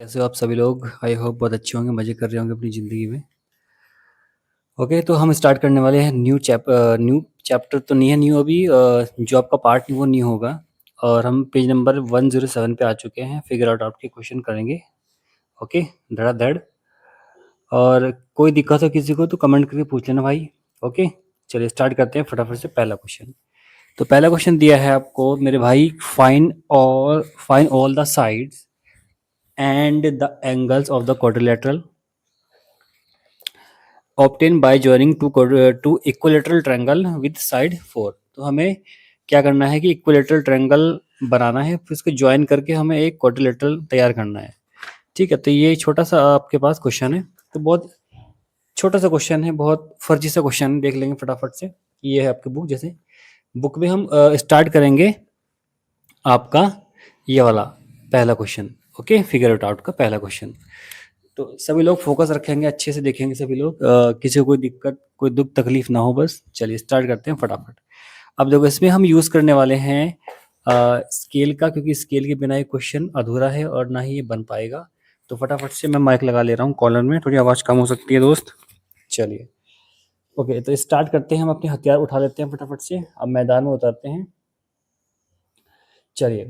कैसे हो आप सभी लोग? आई होप बहुत अच्छे होंगे, मज़े कर रहे होंगे अपनी ज़िंदगी में। ओके, तो हम स्टार्ट करने वाले हैं न्यू चैप्टर तो नहीं है न्यू अभी, जो आपका पार्ट वो न्यू होगा। और हम पेज नंबर 107 पे आ चुके हैं। फिगर आउट के क्वेश्चन करेंगे। ओके, धड़ाधड़। और कोई दिक्कत हो किसी को तो कमेंट करके पूछ लेना भाई। ओके, चलिए स्टार्ट करते हैं फटाफट से पहला क्वेश्चन। तो पहला क्वेश्चन दिया है आपको मेरे भाई, find all the sides and the angles of the quadrilateral obtain bye joining two equilateral triangle with side 4। तो हमें क्या करना है कि इक्विलेटरल ट्रायंगल बनाना है, फिर उसको ज्वाइन करके हमें एक क्वाड्रिलेटरल तैयार करना है। ठीक है, तो ये छोटा सा आपके पास क्वेश्चन है। तो बहुत छोटा सा क्वेश्चन है, बहुत फर्जी सा क्वेश्चन है, देख लेंगे फटाफट से। ये है आपकी बुक। जैसे बुक में हम स्टार्ट करेंगे आपका ये वाला पहला question. Okay, figure it out का पहला क्वेश्चन। तो सभी लोग फोकस रखेंगे, अच्छे से देखेंगे सभी लोग, किसी को कोई दिक्कत कोई दुख तकलीफ ना हो बस। चलिए स्टार्ट करते हैं फटाफट। अब देखो, इसमें हम यूज़ करने वाले हैं स्केल का, क्योंकि स्केल के बिना ये क्वेश्चन अधूरा है और ना ही ये बन पाएगा। तो फटाफट से मैं माइक लगा ले रहा हूँ कॉलर में, थोड़ी आवाज़ कम हो सकती है दोस्त। चलिए ओके, तो स्टार्ट करते हैं। हम अपने हथियार उठा लेते हैं फटाफट से, अब मैदान में उतरते हैं। चलिए,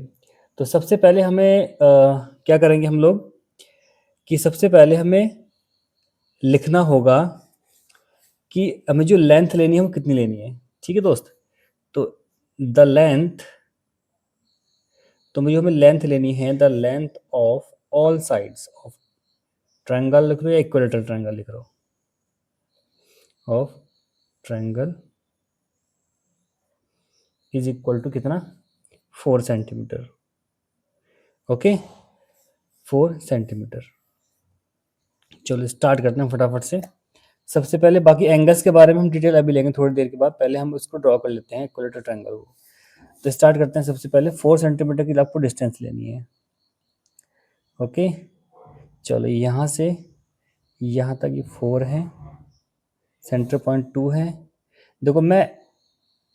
तो सबसे पहले हमें क्या करेंगे हम लोग कि सबसे पहले हमें लिखना होगा कि हमें जो लेंथ लेनी है वो कितनी लेनी है। ठीक है दोस्त, तो द लेंथ, तो मुझे हमें लेंथ लेनी है, the length of all sides of triangle लिख रहे हो या इक्विलेटरल ट्रायंगल लिख रहे हो, of triangle is equal to कितना, 4 सेंटीमीटर। Okay, 4 centimetre. चलो स्टार्ट करते हैं फटाफट से। सबसे पहले बाकी एंगल्स के बारे में हम डिटेल अभी लेंगे थोड़ी देर के बाद, पहले हम उसको ड्रॉ कर लेते हैं इक्विलेटरल ट्रायंगल को। तो स्टार्ट करते हैं। सबसे पहले 4 सेंटीमीटर की आपको डिस्टेंस लेनी है। ओके, चलो यहाँ से यहाँ तक ये 4 है, सेंटर पॉइंट 2 है। देखो मैं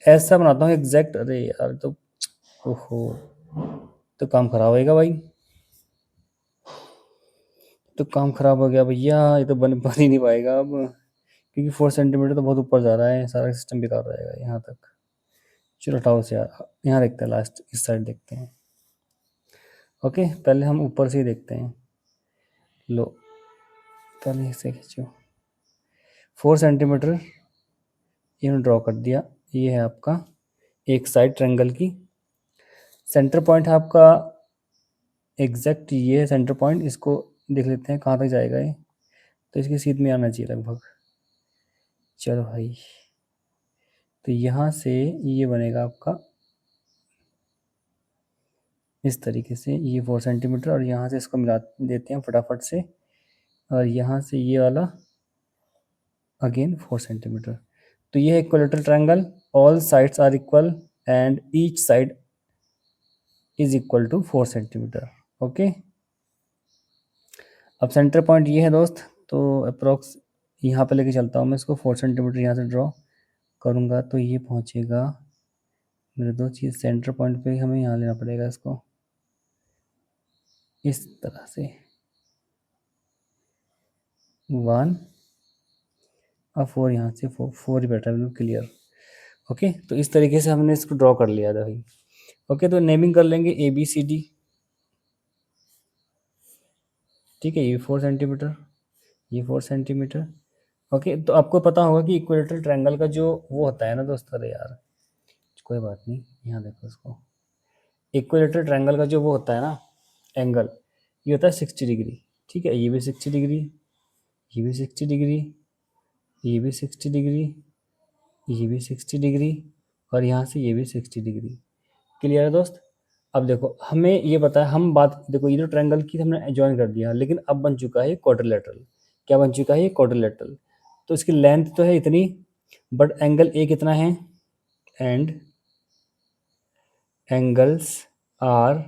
ऐसा बनाता हूँ एग्जैक्ट, अरे यार तो ओहो, तो काम खराब होएगा भाई, तो काम खराब हो गया भैया, ये तो बन ही नहीं पाएगा अब, क्योंकि 4 सेंटीमीटर तो बहुत ऊपर जा रहा है, सारा सिस्टम बेकार रहेगा यहाँ तक। चलो हटाओ से यार, यहाँ देखते हैं लास्ट, इस साइड देखते हैं। ओके, पहले हम ऊपर से ही देखते हैं। लो पहले इसे खींचो, 4 सेंटीमीटर ये ड्रॉ कर दिया। ये है आपका एक साइड ट्रायंगल की। सेंटर पॉइंट है आपका एग्जैक्ट, ये है सेंटर पॉइंट। इसको देख लेते हैं कहाँ तक जाएगा ये, तो इसकी सीध में आना चाहिए लगभग। चलो भाई, तो यहाँ से ये बनेगा आपका इस तरीके से, ये 4 सेंटीमीटर, और यहाँ से इसको मिला देते हैं फटाफट से, और यहाँ से ये वाला अगेन 4 सेंटीमीटर। तो ये है equilateral triangle, all sides are equal and each side is equal to 4 centimetre. Okay, अब सेंटर पॉइंट ये है दोस्त, तो अप्रोक्स यहाँ पे लेके चलता हूँ मैं इसको, 4 सेंटीमीटर यहाँ से ड्रॉ करूँगा तो ये पहुँचेगा मेरे दोस्त, ये सेंटर पॉइंट पे हमें यहाँ लेना पड़ेगा इसको इस तरह से, 1 और 4 यहाँ से, 4 ही बैठा है बिल्कुल क्लियर। ओके, तो इस तरीके से हमने इसको ड्रॉ कर लिया था भाई। ओके, तो नेमिंग कर लेंगे ABCD। ठीक है, ये 4 सेंटीमीटर, ये 4 सेंटीमीटर। ओके, तो आपको पता होगा कि इक्विलेटरल ट्रायंगल का जो वो होता है ना दोस्त, अरे यार कोई बात नहीं, यहाँ देखो इसको, इक्विलेटरल ट्रायंगल का जो वो होता है ना एंगल, ये होता है 60 डिग्री। ठीक है, ये भी 60 डिग्री, ये भी 60 डिग्री, ये भी 60 डिग्री, ये भी 60 डिग्री, और यहाँ से ये भी 60 डिग्री। क्लियर है दोस्त? अब देखो हमें ये पता है, हम बात देखो, ये जो ट्रायंगल की हमने ज्वाइन कर दिया, लेकिन अब बन चुका है क्वाड्रिलेटरल। क्या बन चुका है ये? क्वाड्रिलेटरल। तो इसकी लेंथ तो है इतनी, बट एंगल ए कितना है, and angles are,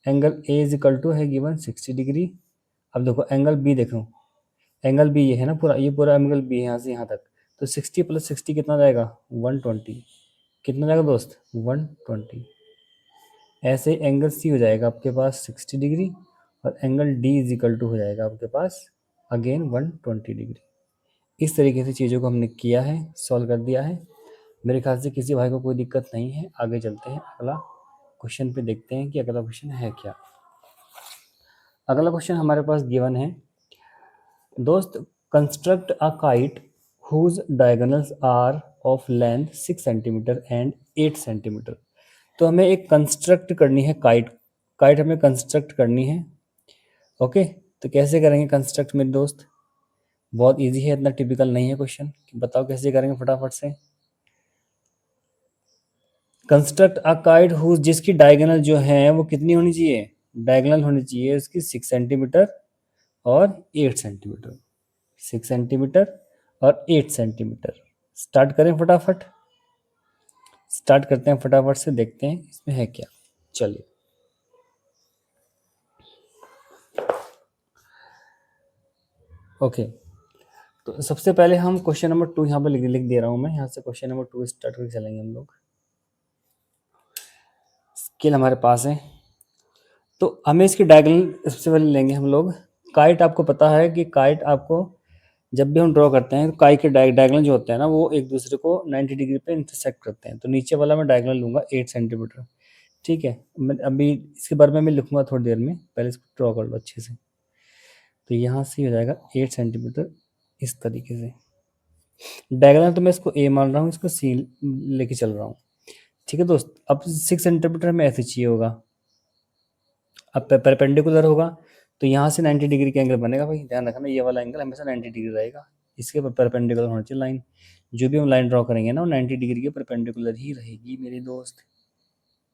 angle A is equal to है गिवन 60 डिग्री। अब देखो एंगल बी देखो, एंगल बी ये है ना पूरा, ये पूरा एंगल बी है यहाँ से यहाँ तक। तो 60 + 60 कितना जाएगा, 120। कितना जाएगा दोस्त, 120। ऐसे एंगल सी हो जाएगा आपके पास 60 डिग्री, और angle D is equal to हो जाएगा आपके पास अगेन 120 डिग्री। इस तरीके से चीज़ों को हमने किया है, सॉल्व कर दिया है। मेरे ख्याल से किसी भाई को कोई दिक्कत नहीं है। आगे चलते हैं, अगला क्वेश्चन पे देखते हैं कि अगला क्वेश्चन है क्या। अगला क्वेश्चन हमारे पास गिवन है, दोस्त construct a kite whose diagonals are of length 6 centimetre and 8 centimetre. तो हमें एक कंस्ट्रक्ट करनी है काइट, काइट हमें कंस्ट्रक्ट करनी है। ओके, तो कैसे करेंगे कंस्ट्रक्ट मेरे दोस्त? बहुत इजी है, इतना टिपिकल नहीं है क्वेश्चन। बताओ कैसे करेंगे फटाफट से। कंस्ट्रक्ट अ काइट हुज, जिसकी डायगोनल जो है वो कितनी होनी चाहिए? डायगोनल होनी चाहिए उसकी 6 सेंटीमीटर और 8 सेंटीमीटर। 6 सेंटीमीटर और 8 सेंटीमीटर। स्टार्ट करें फटाफट, स्टार्ट करते हैं फटाफट से, देखते हैं इसमें है क्या। चलिए, ओके। तो सबसे पहले हम क्वेश्चन नंबर 2 यहाँ पे लिख दे रहा हूँ मैं, यहाँ से क्वेश्चन नंबर 2 स्टार्ट करके चलेंगे हम लोग। स्केल हमारे पास है, तो हमें इसकी डायगोनल सबसे पहले लेंगे हम लोग। काइट आपको पता है कि काइट आपको जब भी हम ड्रॉ करते हैं तो काइट के डायगोनल जो होते हैं ना वो एक दूसरे को 90 डिग्री पे इंटरसेक्ट करते हैं। तो नीचे वाला मैं डायगोनल लूँगा 8 सेंटीमीटर, ठीक है। मैं अभी इसके बारे में मैं लिखूँगा थोड़ी देर में, पहले इसको ड्रॉ कर लो अच्छे से। तो यहाँ से हो जाएगा 8 सेंटीमीटर इस तरीके से। डायगोनल तो मैं इसको ए मान रहा हूँ, इसको सी लेके चल रहा हूँ, ठीक है दोस्त। अब 6 सेंटीमीटर हमें ऐसे चाहिए होगा, अब परपेंडिकुलर होगा तो यहाँ से 90 डिग्री का एंगल बनेगा। भाई ध्यान रखना, ये वाला एंगल हमेशा 90 डिग्री रहेगा, इसके परपेंडिकुलर होना चाहिए लाइन। जो भी हम लाइन ड्रॉ करेंगे ना वो 90 डिग्री के परपेंडिकुलर ही रहेगी मेरे दोस्त।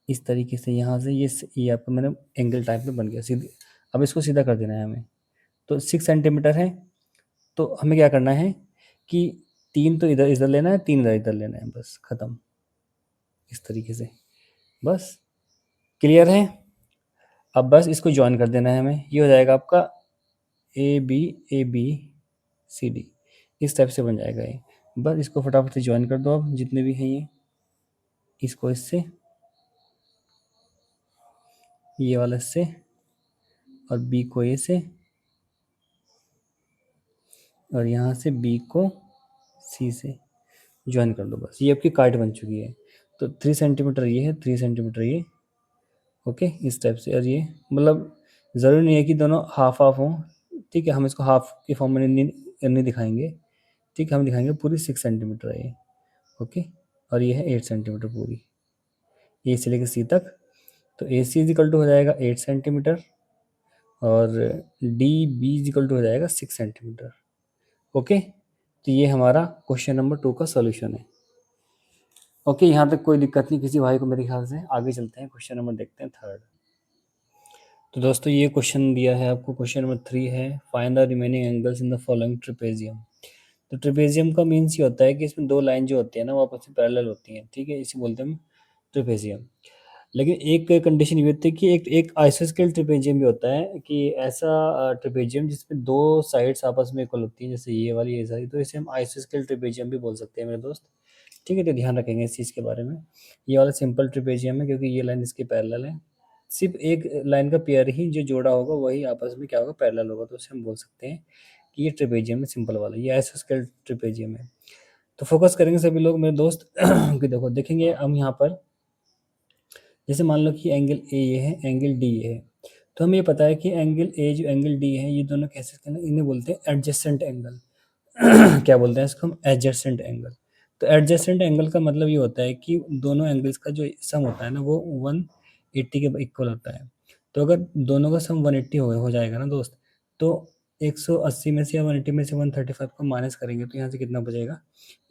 इस तरीके से यहाँ से ये आपका मैंने एंगल टाइप में बन गया सीधे। अब इसको सीधा कर देना है हमें। तो 6 सेंटीमीटर है, तो हमें क्या करना है कि 3 तो इधर इधर लेना है, 3 इधर इधर लेना है, बस ख़त्म। इस तरीके से, बस क्लियर है। अब बस इसको ज्वाइन कर देना है हमें, ये हो जाएगा आपका ए बी सी डी, इस टाइप से बन जाएगा ये। बस इसको फटाफट से ज्वाइन कर दो अब जितने भी हैं इसको इससे, ये वाला इससे, और बी को ए से, और यहाँ से बी को सी से ज्वाइन कर दो। बस ये आपकी काट बन चुकी है। तो 3 सेंटीमीटर ये है, 3 सेंटीमीटर ये, ओके इस टाइप से। और ये मतलब ज़रूरी नहीं है कि दोनों हाफ हाफ हों, ठीक है। हम इसको हाफ के फॉर्म में नहीं दिखाएंगे, ठीक है। हम दिखाएंगे पूरी 6 सेंटीमीटर है ये, ओके। और ये है 8 सेंटीमीटर पूरी, ए से लेकर सी तक। तो A C is equal to हो जाएगा 8 सेंटीमीटर और D B is equal to हो जाएगा 6 सेंटीमीटर, ओके। तो ये हमारा क्वेश्चन नंबर 2 का सॉल्यूशन है, ओके। यहाँ तक कोई दिक्कत नहीं किसी भाई को मेरे ख्याल से। आगे चलते हैं, क्वेश्चन नंबर देखते हैं 3rd। तो दोस्तों ये क्वेश्चन दिया है आपको, क्वेश्चन नंबर 3 है, find the remaining angles in the following trapezium. तो ट्रिपेजियम का मीन्स ये होता है कि इसमें 2 लाइन जो होती है ना वो आपस में पैरेलल होती हैं, ठीक है, इसे बोलते हैं हम ट्रिपेजियम। लेकिन एक कंडीशन ये होती है कि एक आइसोस्केल ट्रिपेजियम भी होता है, कि ऐसा ट्रिपेजियम जिसमें 2 साइड्स आपस में इक्वल होती हैं, जैसे ये वाली ये सारी, तो इसे हम आइसोस्केल ट्रिपेजियम भी बोल सकते हैं मेरे दोस्त, ठीक है। तो ध्यान रखेंगे इस चीज़ के बारे में। ये वाला सिंपल ट्रिपेजियम है क्योंकि ये लाइन इसके पैरेलल है, सिर्फ एक लाइन का पेयर ही जो जोड़ा होगा वही आपस में क्या होगा, पैरेलल होगा, तो उसे हम बोल सकते हैं कि ये ट्रिपेजियम है सिंपल वाला, ये आइसोस्केल ट्रिपेजियम है। तो फोकस करेंगे सभी लोग मेरे दोस्त कि देखो देखेंगे हम यहाँ पर, जैसे मान लो कि एंगल ए ये है, एंगल डी ये है। तो हमें ये पता है कि एंगल ए जो एंगल डी है, ये दोनों कैसे, इन्हें बोलते हैं एडजेसेंट एंगल क्या बोलते हैं इसको हम, एडजेसेंट एंगल। तो एडजेसेंट एंगल का मतलब ये होता है कि दोनों एंगल्स का जो सम होता है ना वो 180 के इक्वल होता है। तो अगर दोनों का सम 180 हो जाएगा ना दोस्त, तो 180 में से या 180 में से 135 को माइनस करेंगे तो यहाँ से कितना बचेगा,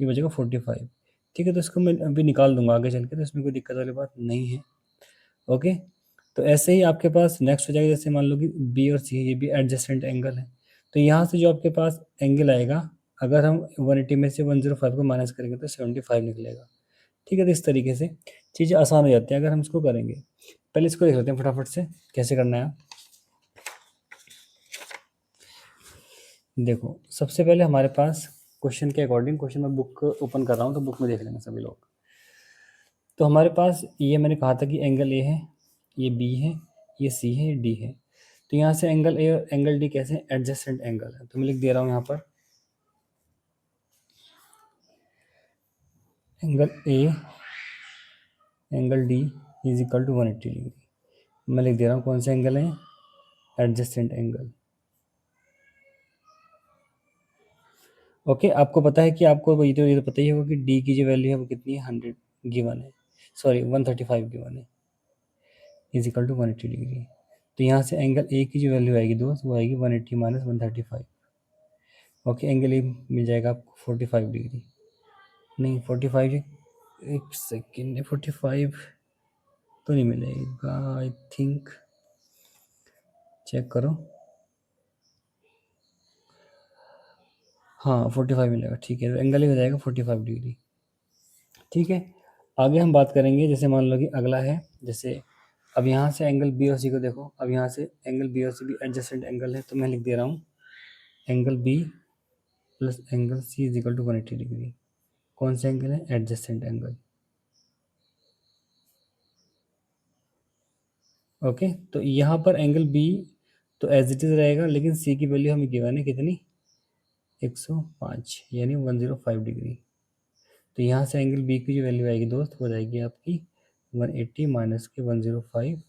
ये बचेगा 45, ठीक है। तो इसको मैं अभी निकाल दूंगा आगे चल के, तो इसमें कोई दिक्कत वाली बात नहीं है, ओके। तो ऐसे ही आपके पास नेक्स्ट हो जाएगा, जैसे मान लो कि बी और सी ये भी एडजेसेंट एंगल है। तो यहाँ से जो आपके पास एंगल आएगा, अगर हम 180 में से 105 को माइनस करेंगे तो 75 निकलेगा, ठीक है। तो इस तरीके से चीज़ें आसान हो जाती हैं अगर हम इसको करेंगे। पहले इसको देख लेते हैं फटाफट से कैसे करना है। देखो सबसे पहले हमारे पास क्वेश्चन के अकॉर्डिंग, क्वेश्चन में बुक ओपन कर रहा हूँ तो बुक में देख लेंगे सभी लोग। तो हमारे पास ये मैंने कहा था कि एंगल ए है, ये बी है, ये सी है, ये डी है। तो यहाँ से एंगल ए और एंगल डी कैसे हैं, एडजेसेंट एंगल है। तो मैं लिख दे रहा हूँ यहाँ पर angle A angle D is equal to 180 degree. मैं लिख दे रहा हूँ कौन से एंगल है, एडजेसेंट एंगल। ओके, आपको पता है कि आपको ये तो पता ही होगा कि डी की जो वैल्यू है वो कितनी है, 100 गिवन है, सॉरी 135 गिवन है, इज इक्वल टू 180 डिग्री। तो यहाँ से एंगल ए की जो वैल्यू आएगी दोस्त वो आएगी 180 माइनस 135। ओके, एंगल ए मिल जाएगा आपको 45 डिग्री, नहीं 45, एक सेकेंड, 45 तो नहीं मिलेगा आई थिंक, चेक करो, हाँ 45 मिलेगा, ठीक है। तो एंगल ही हो जाएगा 45 डिग्री, ठीक है। आगे हम बात करेंगे, जैसे मान लो कि अगला है, जैसे अब यहाँ से एंगल बी और सी को देखो, अब यहाँ से एंगल बी और सी भी एडजेसेंट एंगल है, तो मैं लिख दे रहा हूँ angle B plus angle C is equal to 180 degree. कौन सा एंगल है, एडजेसेंट एंगल। ओके, तो यहाँ पर एंगल बी तो एज इट इज रहेगा, लेकिन सी की वैल्यू हमें गिवन है कितनी, 105 यानी 105 डिग्री। तो यहाँ से एंगल बी की जो वैल्यू आएगी दोस्त हो जाएगी आपकी 180 माइनस के 105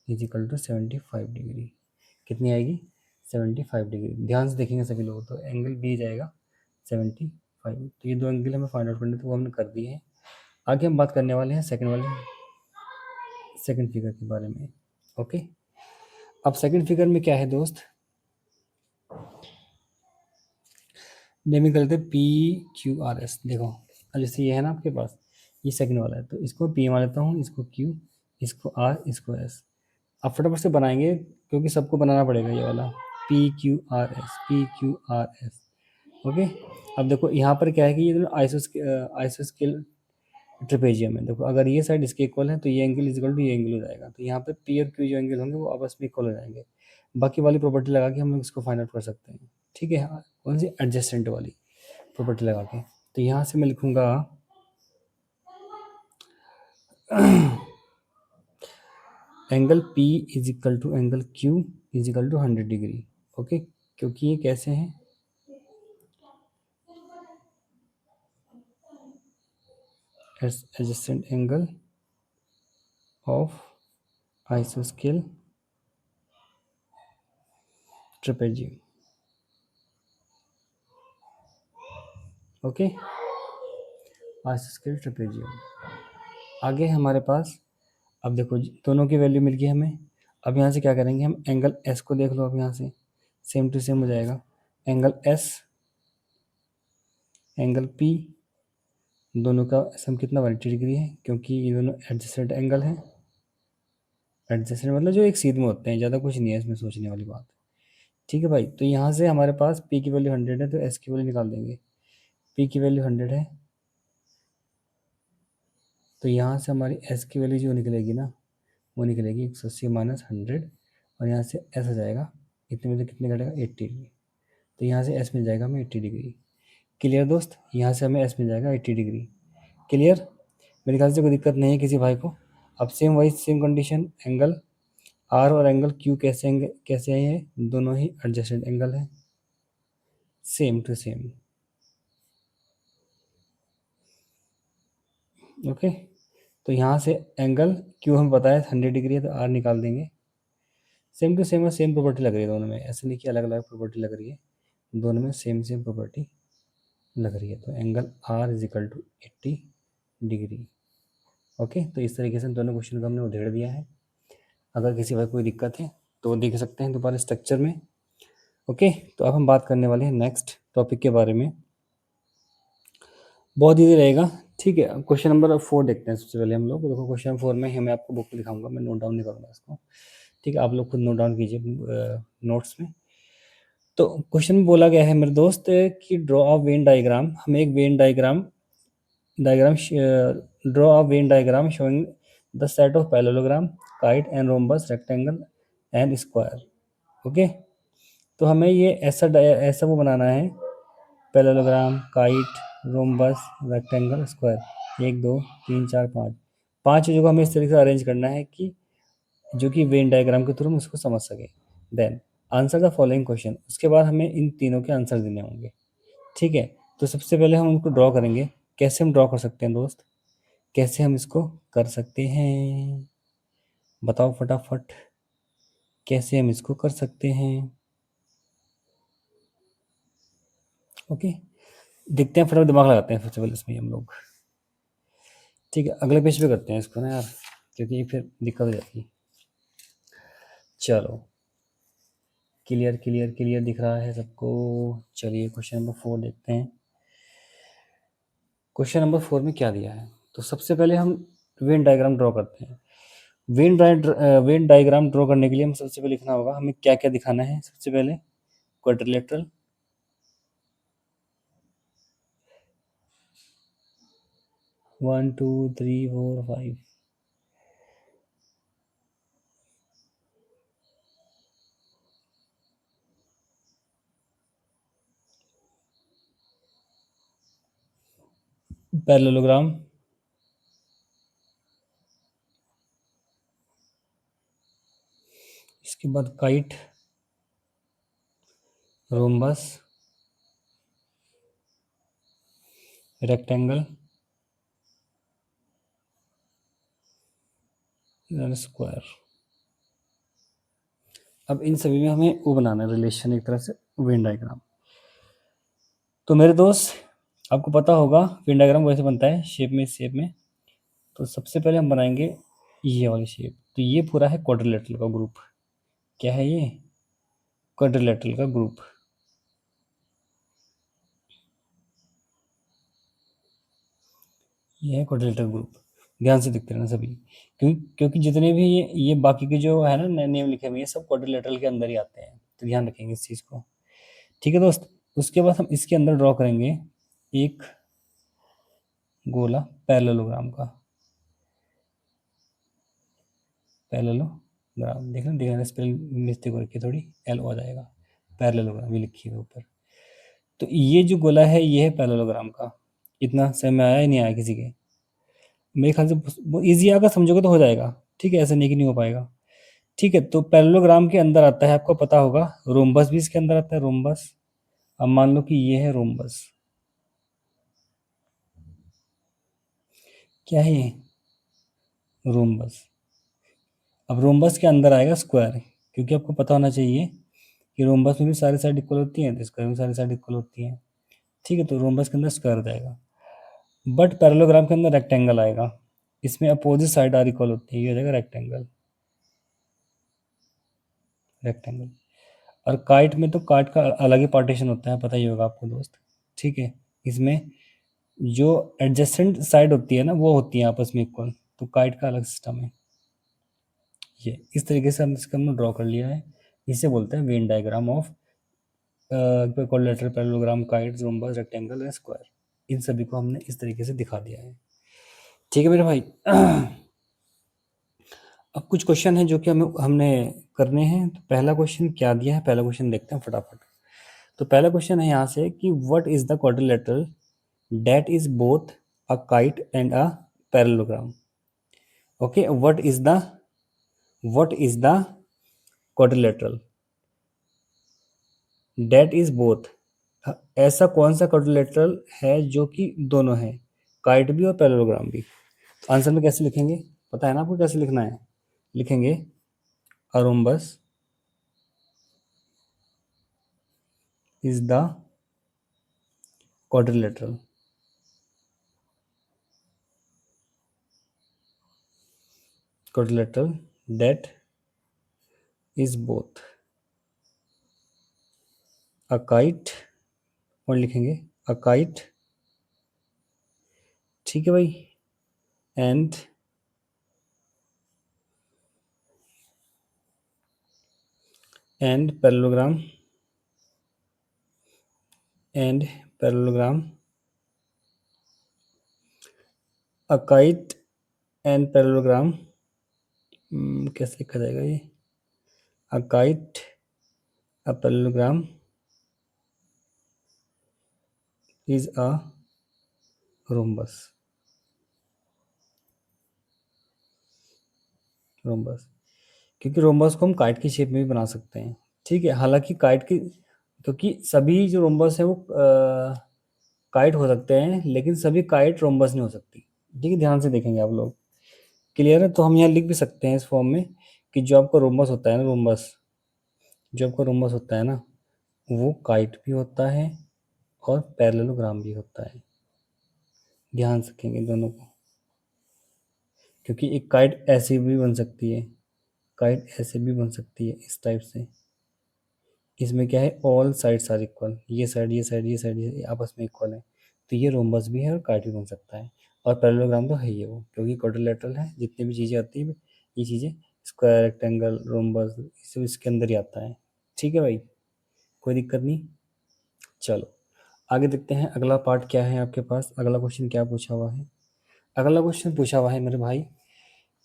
इज इक्वल टू 75 डिग्री। कितनी आएगी, 75 डिग्री। ध्यान से देखेंगे सभी लोग, तो एंगल बी जाएगा 75। तो ये दो एंगल हमें फाइंड आउट करने थे, वो हमने कर दिए हैं। आगे हम बात करने वाले हैं सेकंड फिगर के बारे में। ओके, अब सेकंड फिगर में क्या है दोस्त, नेमिंग कर लेते हैं पी क्यू आर एस। देखो, अब जैसे ये है ना आपके पास, ये सेकंड वाला है, तो इसको पी मान लेता हूँ, इसको क्यू, इसको आर, इसको एस। अब फटाफट से बनाएंगे क्योंकि सबको बनाना पड़ेगा ये वाला, P Q R S, P Q R S. Okay, अब देखो यहाँ पर क्या है कि ये दोनों आइसोस्केल ट्रिपेजियम है। देखो, अगर ये साइड इसके इक्वल है तो ये एंगल इक्वल टू ये एंगल हो जाएगा, तो यहाँ पे पी और क्यू जो एंगल होंगे वो आपस में इक्वल हो जाएंगे। बाकी वाली प्रॉपर्टी लगा के हम लोग इसको फाइंड आउट कर सकते हैं, ठीक है। कौन सी, एडजेसेंट वाली प्रॉपर्टी लगा के। तो यहाँ से मैं लिखूंगा angle P is equal to angle Q is equal to 100 डिग्री। ओके, क्योंकि ये कैसे हैं, एडजेसेंट एंगल ऑफ आइसोस्केल ट्रेपेजियम। ओके, आइसोस्केल ट्रेपेजियम। आगे हमारे पास, अब देखो दोनों की वैल्यू मिल गई हमें। अब यहाँ से क्या करेंगे हम, एंगल एस को देख लो, अब यहाँ से सेम टू सेम हो जाएगा। एंगल एस एंगल पी दोनों का सम कितना, 180 डिग्री है, क्योंकि ये दोनों एडजेसेंट एंगल हैं। एडजेसेंट मतलब जो एक सीध में होते हैं, ज़्यादा कुछ नहीं है इसमें सोचने वाली बात, ठीक है भाई। तो यहाँ से हमारे पास पी की वैल्यू 100 है, तो एस की वैल्यू निकाल देंगे। पी की वैल्यू 100 है, तो यहाँ से हमारी एस की वैल्यू जो निकलेगी ना, वो निकलेगी 180 माइनस 100, और यहाँ से एस आ जाएगा, इतने में से कितने घटेगा, 80 डिग्री। तो यहाँ से एस मिल जाएगा हमें 80 डिग्री। क्लियर दोस्त, यहाँ से हमें एस मिल जाएगा 80 डिग्री। क्लियर, मेरे ख्याल से कोई दिक्कत नहीं है किसी भाई को। अब सेम वही सेम कंडीशन, एंगल आर और एंगल क्यू कैसे हैं, दोनों ही एडजेसेंट एंगल है, सेम टू सेम। ओके, तो यहाँ से एंगल क्यू हमें पता है 100 डिग्री है, तो आर निकाल देंगे। सेम टू सेम है, सेम प्रॉपर्टी लग रही है दोनों में, ऐसे नहीं कि अलग अलग प्रॉपर्टी लग रही है, दोनों में सेम सेम प्रॉपर्टी लग रही है। तो angle R is equal to 80 degree. Okay, तो इस तरीके से दोनों क्वेश्चन को हमने उधेड़ दिया है। अगर किसी भाई कोई दिक्कत है तो वो देख सकते हैं दोबारा स्ट्रक्चर में। ओके, तो अब हम बात करने वाले हैं नेक्स्ट टॉपिक के बारे में, बहुत ईजी रहेगा, ठीक है। क्वेश्चन नंबर 4 देखते हैं सबसे पहले हम लोग। देखो क्वेश्चन 4 में मैं आपको बुक दिखाऊंगा, मैं नोट डाउन नहीं करूँगा इसको, ठीक है। आप लोग खुद नोट डाउन कीजिए नोट्स में। तो क्वेश्चन में बोला गया है मेरे दोस्त कि ड्रॉ अ वेन डायग्राम, हमें एक Venn diagram draw a Venn diagram showing the set of parallelogram, kite and rhombus, rectangle and square. Okay, तो हमें ये ऐसा वो बनाना है, parallelogram, kite, rhombus, rectangle, square, 1 2 3 4 5, पांच चीज़ों को हमें इस तरीके से अरेंज करना है कि जो कि वेन डायग्राम के थ्रू हम उसको समझ सके। Then answer the following question, उसके बाद हमें इन तीनों के आंसर देने होंगे। ठीक है, तो सबसे पहले हम उनको ड्रॉ करेंगे। कैसे हम ड्रॉ कर सकते हैं दोस्त, कैसे हम इसको कर सकते हैं, बताओ फटाफट, कैसे हम इसको कर सकते हैं। ओके, देखते हैं, फटाफट दिमाग लगाते हैं सबसे पहले इसमें हम लोग। ठीक है, अगले पेज पे करते हैं इसको ना यार, क्योंकि फिर दिक्कत हो जाती है। चलो, क्लियर क्लियर क्लियर दिख रहा है सबको। चलिए क्वेश्चन नंबर 4 देखते हैं। क्वेश्चन नंबर 4 में क्या दिया है, तो सबसे पहले हम वेन डायग्राम ड्रॉ करते हैं। वेन डायग्राम ड्रॉ करने के लिए हम सबसे पहले लिखना होगा, हमें क्या क्या दिखाना है। सबसे पहले क्वाड्रिलेटरल, 1 2 3 4 5, पैरेललोग्राम, इसके बाद काइट, रोम्बस, रेक्टेंगल, स्क्वायर। अब इन सभी में हमें वो बनाना है रिलेशन, एक तरह से वेन डायग्राम। तो मेरे दोस्त, आपको पता होगा वेन डायग्राम वैसे बनता है, शेप में, इस शेप में। तो सबसे पहले हम बनाएंगे ये वाली शेप। तो ये पूरा है क्वाड्रिलेटरल का ग्रुप। क्या है ये? क्वाड्रिलेटरल का ग्रुप। ये है क्वाड्रिलेटरल ग्रुप। ध्यान से दिखते रहना सभी, क्योंकि जितने भी ये बाकी के जो है ना नेम लिखे हुए, ये सब क्वाड्रिलेटरल के अंदर ही आते हैं, तो ध्यान रखेंगे इस चीज़ को। ठीक है दोस्त, उसके बाद हम इसके अंदर ड्रॉ करेंगे एक गोला पैरेललोग्राम का। पैरेललोग्राम, देखना स्पेलिंग मिस्टेक हो रखी है थोड़ी, एल आ जाएगा, पैरेललोग्राम ये लिखी है ऊपर। तो ये जो गोला है ये है पैरेललोग्राम का। इतना समझ में आया ही नहीं आया किसी के? मेरे ख्याल से ईजी, अगर समझोगे तो हो जाएगा। ठीक है, ऐसा नहीं कि नहीं हो पाएगा। ठीक है, तो पैरेललोग्राम के अंदर आता है, आपको पता होगा, रोम्बस भी इसके अंदर आता है, रोम्बस। अब मान लो कि ये है रोम्बस। क्या है ये? रोम्बस। अब रोम्बस के अंदर आएगा स्क्वायर, क्योंकि आपको पता होना चाहिए कि रोम्बस में भी सारी साइड इक्वल होती हैं, तो स्क्वायर में सारी साइड इक्वल होती हैं। ठीक है, तो रोम्बस के अंदर स्क्वायर हो जाएगा। बट पैरेललोग्राम के अंदर रेक्टेंगल आएगा, इसमें अपोजिट साइड आर इक्वल होती है, ये हो जाएगा रेक्टेंगल। रेक्टेंगल। और काइट में तो काट का अलग ही पार्टीशन होता है, पता ही होगा आपको दोस्त। ठीक है, इसमें जो एडजेसेंट साइड होती है ना, वो होती है आपस में इक्वल, तो काइट का अलग सिस्टम है। ये इस तरीके से हम इसको हमने ड्रॉ कर लिया है। इसे बोलते हैं Venn diagram of quadrilateral parallelogram, kite, rhombus, rectangle और स्क्वायर। इन सभी को हमने इस तरीके से दिखा दिया है। ठीक है मेरे भाई। अब कुछ क्वेश्चन है जो कि हमने करने हैं। तो पहला क्वेश्चन क्या दिया है, पहला क्वेश्चन देखते हैं फटाफट। तो पहला क्वेश्चन है यहाँ से कि what is the quadrilateral that is both a kite and a parallelogram. Okay, what is the quadrilateral that is both. ऐसा कौन सा क्वाड्रिलेटरल है जो कि दोनों है, काइट भी और पैरेललोग्राम भी। तो आंसर में कैसे लिखेंगे, पता है ना आपको कैसे लिखना है? लिखेंगे a rhombus is the quadrilateral quadrilateral that is both a kite, और लिखेंगे a kite। ठीक है भाई, and parallelogram and parallelogram, a kite and parallelogram। कैसे लिखा जाएगा ये? a kite, a parallelogram is a rhombus। rhombus क्योंकि रोम्बस को हम काइट की शेप में भी बना सकते हैं, ठीक है। हालांकि काइट की, क्योंकि सभी जो रोम्बस है वो काइट हो सकते हैं, लेकिन सभी काइट रोम्बस नहीं हो सकती, ठीक है। ध्यान से देखेंगे आप लोग, क्लियर है। तो हम यहाँ लिख भी सकते हैं इस फॉर्म में कि जो आपका रोम्बस होता है ना, रोम्बस, जो आपका रोम्बस होता है ना, वो काइट भी होता है और पैरेललोग्राम भी होता है। ध्यान से रखेंगे दोनों को, क्योंकि एक काइट ऐसे भी बन सकती है, काइट ऐसे भी बन सकती है इस टाइप से। इसमें क्या है, ऑल साइड्स आर इक्वल, ये साइड ये साइड ये साइड ये आपस में इक्वल है, तो ये रोम्बस भी है और काइट भी बन सकता है। और पैरेललोग्राम तो है ही है वो, क्योंकि क्वाड्रिलेटरल है, जितनी भी चीज़ें आती है ये चीज़ें, स्क्वायर, रेक्टेंगल, रोम्बस, सब इसके अंदर ही आता है, ठीक है भाई, कोई दिक्कत नहीं। चलो आगे देखते हैं अगला पार्ट क्या है आपके पास, अगला क्वेश्चन क्या पूछा हुआ है। अगला क्वेश्चन पूछा हुआ है मेरे भाई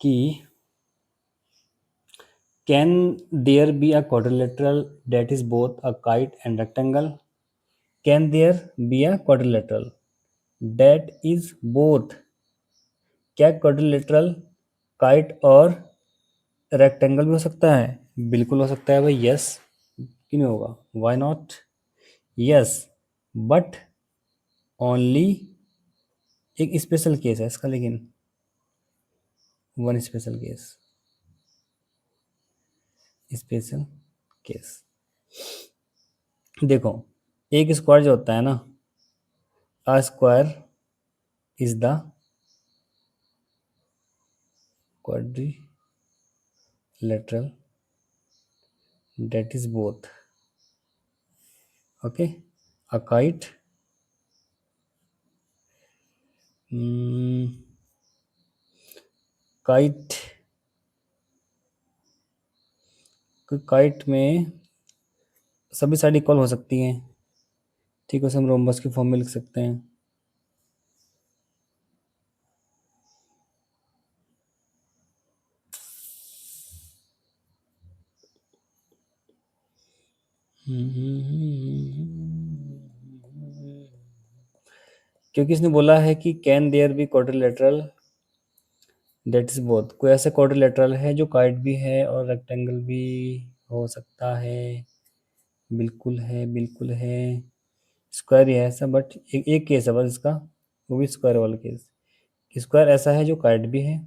कि can there be a quadrilateral that is both a kite and rectangle. Can there be a quadrilateral that is both, क्या क्वाड्रिलेटरल काइट और रेक्टेंगल भी हो सकता है? बिल्कुल हो सकता है भाई, यस, क्यों नहीं होगा, why not, yes, but only, एक स्पेशल केस है इसका, लेकिन one special case, special case. देखो, एक स्क्वायर जो होता है ना, a square is the quadrilateral that is both, okay, a kite, kite, kite में सभी साइड इक्वल हो सकती हैं, ठीक है, उसे हम रोम्बस की फॉर्म में लिख सकते हैं। क्योंकि इसने बोला है कि can there be quadrilateral that is both, कोई ऐसा क्वाड्रिलेटरल है जो काइट भी है और रेक्टेंगल भी हो सकता है, बिल्कुल है, बिल्कुल है। स्क्वायर ही है ऐसा, बट एक केस है बस इसका, वो भी स्क्वायर वाला केस। स्क्वायर ऐसा है जो काइट भी है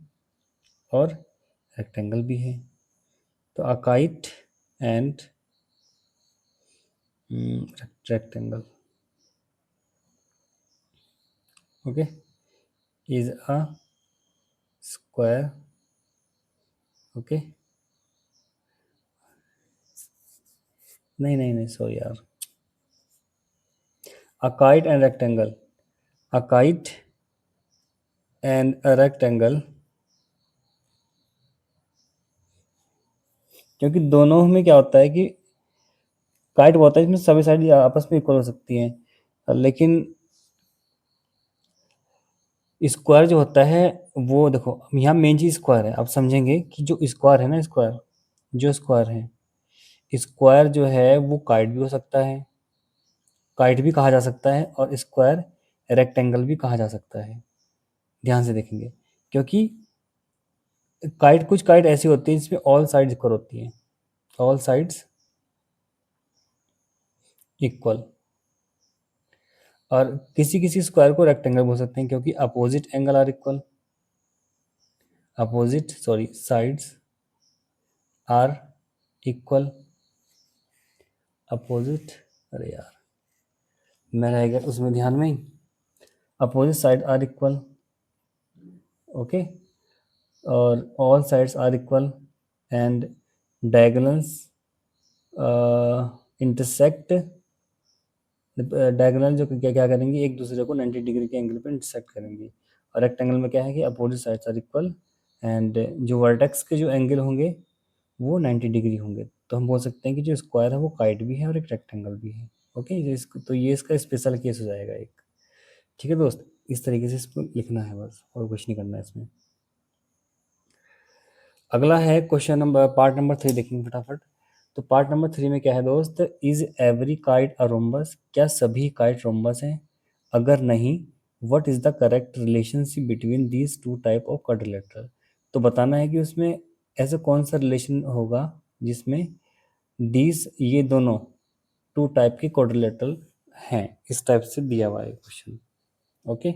और रेक्टेंगल भी है, तो अ kite and rectangle, okay, is a square, okay, नहीं नहीं नहीं सॉरी यार, अ kite and rectangle, a kite and a rectangle, क्योंकि दोनों में क्या होता है कि काइट वो होता है इसमें सभी साइड आपस में इक्वल हो सकती हैं, लेकिन स्क्वायर जो होता है वो, देखो यहाँ मेन चीज स्क्वायर है, आप समझेंगे कि जो स्क्वायर है ना, स्क्वायर, जो स्क्वायर है, स्क्वायर जो है वो काइट भी हो सकता है, काइट भी कहा जा सकता है, और स्क्वायर रेक्टेंगल भी कहा जा सकता है। ध्यान से देखेंगे, क्योंकि काइट, कुछ काइट ऐसी होती है जिसमें ऑल साइड्स इक्वल होती हैं, ऑल साइड्स इक्वल, और किसी किसी स्क्वायर को रेक्टेंगल बोल सकते हैं क्योंकि opposite angle are equal, opposite sorry sides are equal, opposite, अरे यार मैं रह गया उसमें ध्यान में ही, opposite side are equal, okay, और all sides are equal and diagonals intersect, diagonal जो क्या क्या करेंगे, एक दूसरे को 90 डिग्री के एंगल पे इंटरसेक्ट करेंगे। और रेक्टेंगल में क्या है कि opposite sides are equal and जो वर्टेक्स के जो एंगल होंगे वो 90 डिग्री होंगे। तो हम बोल सकते हैं कि जो स्क्वायर है वो काइट भी है और एक रेक्टेंगल भी है, ओके। तो ये इसका स्पेशल केस हो जाएगा एक, ठीक है दोस्त, इस तरीके से इसको लिखना है बस, और कुछ नहीं करना है इसमें। अगला है क्वेश्चन नंबर, पार्ट नंबर 3 देखेंगे फटाफट। तो पार्ट नंबर 3 में क्या है दोस्त, is every kite a rhombus, क्या सभी काइट रोम्बस हैं? अगर नहीं, what is the correct relationship between these two type of quadrilateral. तो बताना है कि उसमें ऐसा कौन सा रिलेशन होगा जिसमें ये दोनों टू टाइप के क्वाड्रिलेटरल हैं? इस टाइप से दिया हुआ है क्वेश्चन। ओके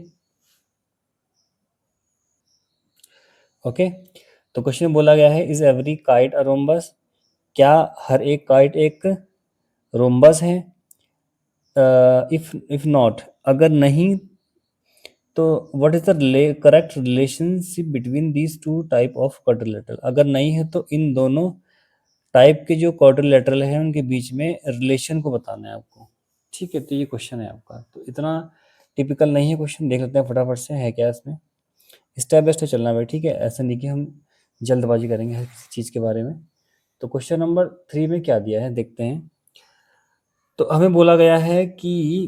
ओके, तो क्वेश्चन में बोला गया है is every kite a rhombus? क्या हर एक काइट एक रोम्बस है? इफ नॉट, अगर नहीं तो what is the correct relationship between these two type of quadrilateral? अगर नहीं है तो इन दोनों टाइप के जो क्वाड्रिलेटरल हैं उनके बीच में रिलेशन को बताना है आपको। ठीक है, तो ये क्वेश्चन है आपका। तो इतना टिपिकल नहीं है क्वेश्चन, देख लेते हैं फटाफट से है क्या इसमें। स्टेप बाय स्टेप चलना है भाई, ठीक है, ऐसा नहीं कि हम जल्दबाजी करेंगे हर किसी चीज़ के बारे में। तो क्वेश्चन नंबर 3 में क्या दिया है देखते हैं। तो हमें बोला गया है कि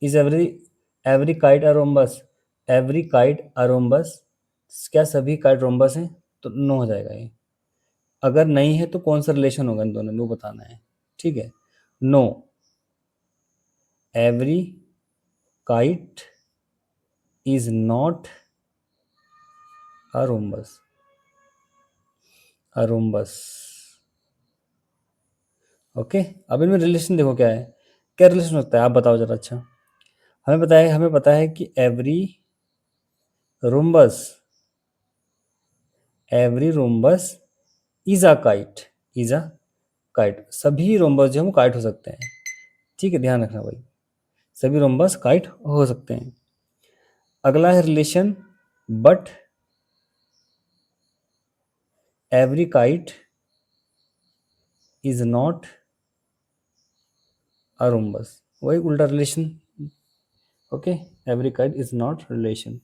is every kite a rhombus? Every kite a rhombus? क्या सभी काइट रोम्बस हैं? तो नो हो जाएगा ये। अगर नहीं है तो कौन सा रिलेशन होगा इन दोनों में वो बताना है। ठीक है, know every kite is not a rhombus. A rhombus, okay. अब इनमें रिलेशन देखो क्या है, क्या रिलेशन होता है आप बताओ जरा। अच्छा, हमें पता है कि rhombus every rhombus is a kite. Is a kite, सभी रोम्बस जो हैं वो काइट हो सकते हैं। ठीक है, ध्यान रखना भाई, सभी रोम्बस काइट हो सकते हैं। अगला है relation, but every kite is not a rhombus, वही उल्टा relation. Okay, every kite is not relation.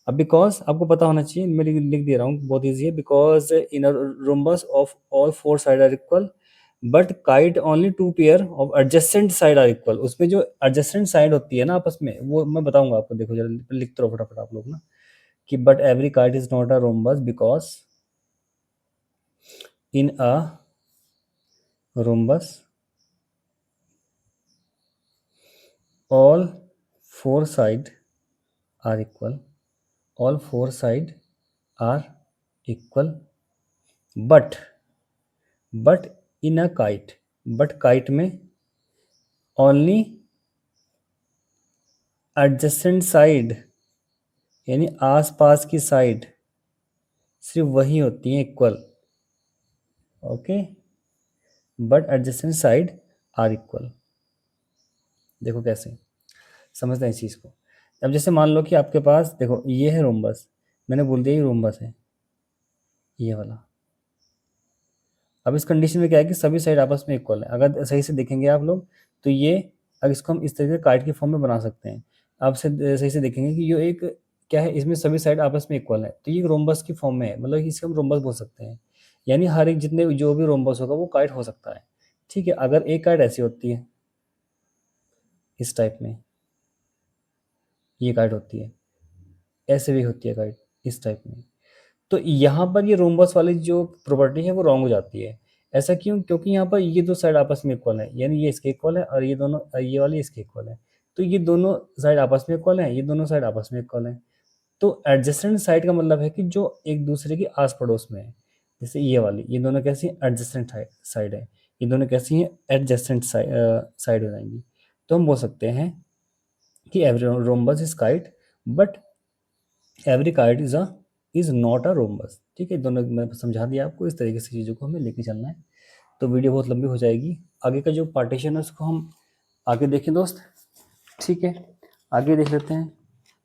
अब बिकॉज आपको पता होना चाहिए, मैं लिख दे रहा हूँ, बहुत ईजी है। Because in rhombus of all four side are equal but kite only two pair of adjacent side are equal. उसमें जो एडजेसेंट साइड होती है ना आपस में, वो मैं बताऊंगा आपको, देखो जरा लिखते रहो फटाफट आप लोग ना, कि but every kite is not a rhombus because in a rhombus all four side are equal, all four side are equal, but in a kite, but kite में only adjacent side यानी आस पास की साइड सिर्फ वही होती है equal. Okay, but adjacent side are equal. देखो कैसे समझते हैं इस चीज़ को। अब जैसे मान लो कि आपके पास देखो ये है रोम्बस, मैंने बोल दिया ये रोम्बस है, ये वाला। अब इस कंडीशन में क्या है कि सभी साइड आपस में इक्वल है। अगर सही से देखेंगे आप लोग तो ये, अब इसको हम इस तरीके से काइट के फॉर्म में बना सकते हैं। आप सही से देखेंगे कि ये एक क्या है, इसमें सभी साइड आपस में इक्वल है, तो ये रोम्बस की फॉर्म में है, मतलब इसे हम रोम्बस बोल सकते हैं। यानी हर एक जितने जो भी रोम्बस होगा वो काइट हो सकता है। ठीक है, अगर एक काइट ऐसी होती है इस टाइप में, ये काइट होती है, ऐसे भी होती है काइट इस टाइप में, तो यहाँ पर ये रोम्बस वाली जो प्रॉपर्टी है वो रॉन्ग हो जाती है। ऐसा क्यों? क्योंकि यहाँ पर ये दो साइड आपस में इक्वल है, यानी ये इसके इक्वल है और ये दोनों, ये वाली इसके इक्वल है। तो ये दोनों साइड आपस में इक्वल है, ये दोनों साइड आपस में इक्वल है। तो एडजेसेंट साइड का मतलब है कि जो एक दूसरे के आस पड़ोस में है। जैसे ये वाली, ये दोनों कैसी एडजेसेंट साइड है, ये दोनों कैसी हैं एडजेसेंट साइड हो जाएंगी। तो हम बोल सकते हैं कि every rhombus is kite but every kite is not a rhombus. ठीक है, दोनों मैं समझा दिया आपको, इस तरीके से चीज़ों को हमें लेके चलना है। तो वीडियो बहुत लंबी हो जाएगी, आगे का जो पार्टीशन है उसको हम आगे देखें दोस्त। ठीक है, आगे देख लेते हैं,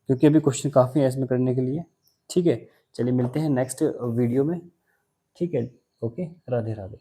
क्योंकि अभी क्वेश्चन काफ़ी है इसमें करने के लिए। ठीक है, चलिए मिलते हैं नेक्स्ट वीडियो में। ठीक है, ओके, राधे राधे।